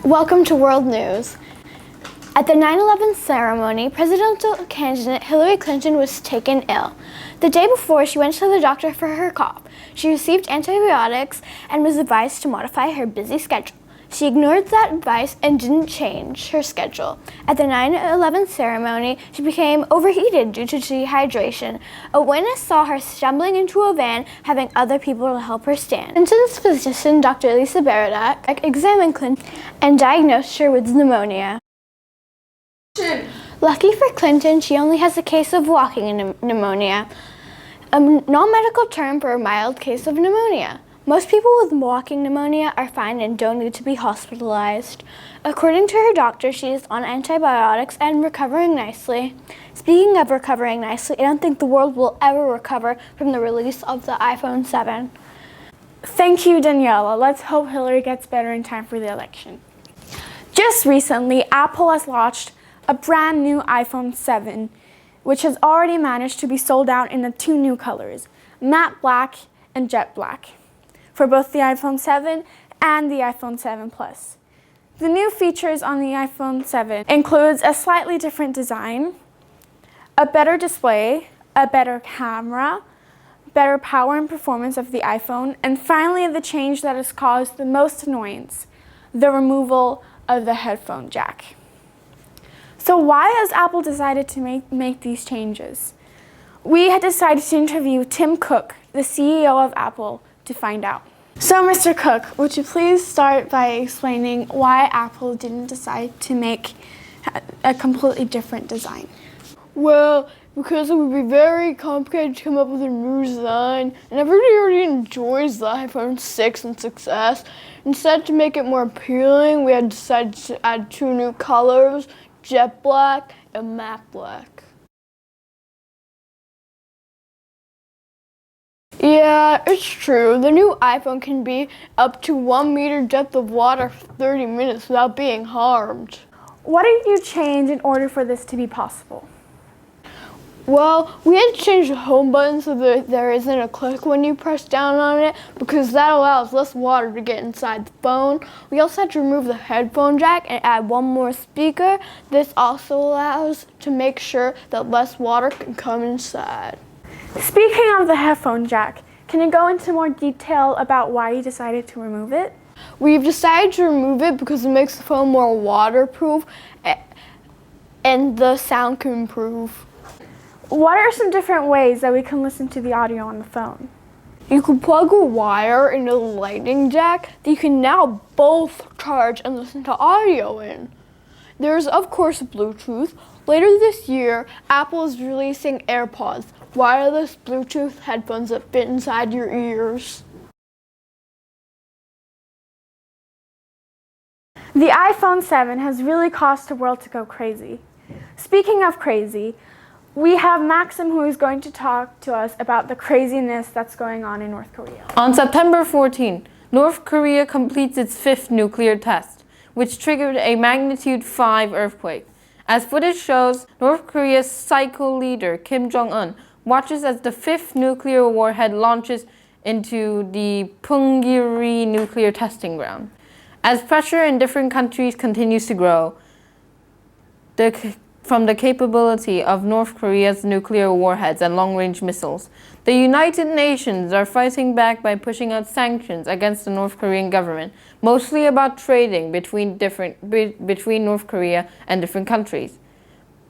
Welcome to World News. At the 9/11 ceremony, presidential candidate Hillary Clinton was taken ill. The day before, she went to the doctor for her cough. She received antibiotics and was advised to modify her busy schedule. She ignored that advice and didn't change her schedule. At the 9/11 ceremony, she became overheated due to dehydration. A witness saw her stumbling into a van, having other people to help her stand. Clinton's physician, Dr. Lisa Baradak, examined Clinton and diagnosed her with pneumonia. Lucky for Clinton, she only has a case of walking pneumonia, a non-medical term for a mild case of pneumonia. Most people with walking pneumonia are fine and don't need to be hospitalized. According to her doctor, she is on antibiotics and recovering nicely. Speaking of recovering nicely, I don't think the world will ever recover from the release of the iPhone 7. Thank you, Daniela. Let's hope Hillary gets better in time for the election. Just recently, Apple has launched a brand new iPhone 7, which has already managed to be sold out in the two new colors, matte black and jet black, for both the iPhone 7 and the iPhone 7 Plus. The new features on the iPhone 7 includes a slightly different design, a better display, a better camera, better power and performance of the iPhone, and finally the change that has caused the most annoyance, the removal of the headphone jack. So why has Apple decided to make these changes? We had decided to interview Tim Cook, the CEO of Apple, to find out. So Mr. Cook, would you please start by explaining why Apple didn't decide to make a completely different design? Well, because it would be very complicated to come up with a new design, and everybody already enjoys the iPhone 6 and 6S. Instead, to make it more appealing, we had decided to add two new colors, jet black and matte black. Yeah, it's true. The new iPhone can be up to 1 meter depth of water for 30 minutes without being harmed. What did you change in order for this to be possible? Well, we had to change the home button so that there isn't a click when you press down on it, because that allows less water to get inside the phone. We also had to remove the headphone jack and add one more speaker. This also allows to make sure that less water can come inside. Speaking of the headphone jack, can you go into more detail about why you decided to remove it? We've decided to remove it because it makes the phone more waterproof and the sound can improve. What are some different ways that we can listen to the audio on the phone? You can plug a wire into the lightning jack that you can now both charge and listen to audio in. There's of course Bluetooth. Later this year, Apple is releasing AirPods, wireless Bluetooth headphones that fit inside your ears. The iPhone 7 has really caused the world to go crazy. Speaking of crazy, we have Maxim, who is going to talk to us about the craziness that's going on in North Korea. On September 14, North Korea completes its fifth nuclear test, which triggered a magnitude 5 earthquake. As footage shows, North Korea's psycho leader Kim Jong-un watches as the fifth nuclear warhead launches into the Punggye-ri nuclear testing ground. As pressure in different countries continues to grow, from the capability of North Korea's nuclear warheads and long-range missiles, the United Nations are fighting back by pushing out sanctions against the North Korean government, mostly about trading between North Korea and different countries.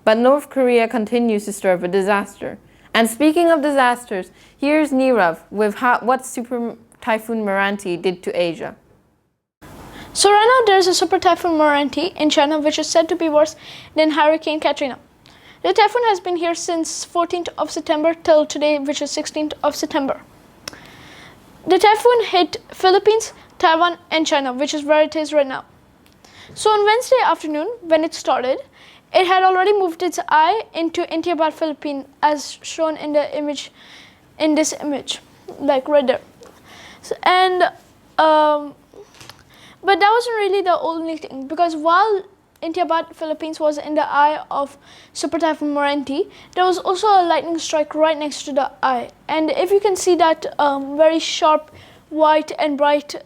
But North Korea continues to stir up a disaster. And speaking of disasters, here's Nirav with what Super Typhoon Meranti did to Asia. So right now there is a Super Typhoon Meranti in China, which is said to be worse than Hurricane Katrina. The typhoon has been here since 14th of September till today, which is 16th of September. The typhoon hit Philippines, Taiwan and China, which is where it is right now. So on Wednesday afternoon, when it started, it had already moved its eye into Intiabad, Philippines, as shown in the image, in this image, like right there. So, but that wasn't really the only thing, because while Intiabad, Philippines was in the eye of Super Typhoon Meranti, there was also a lightning strike right next to the eye. And if you can see that very sharp, white and bright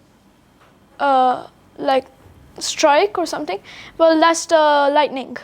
like strike or something. Well, that's the lightning.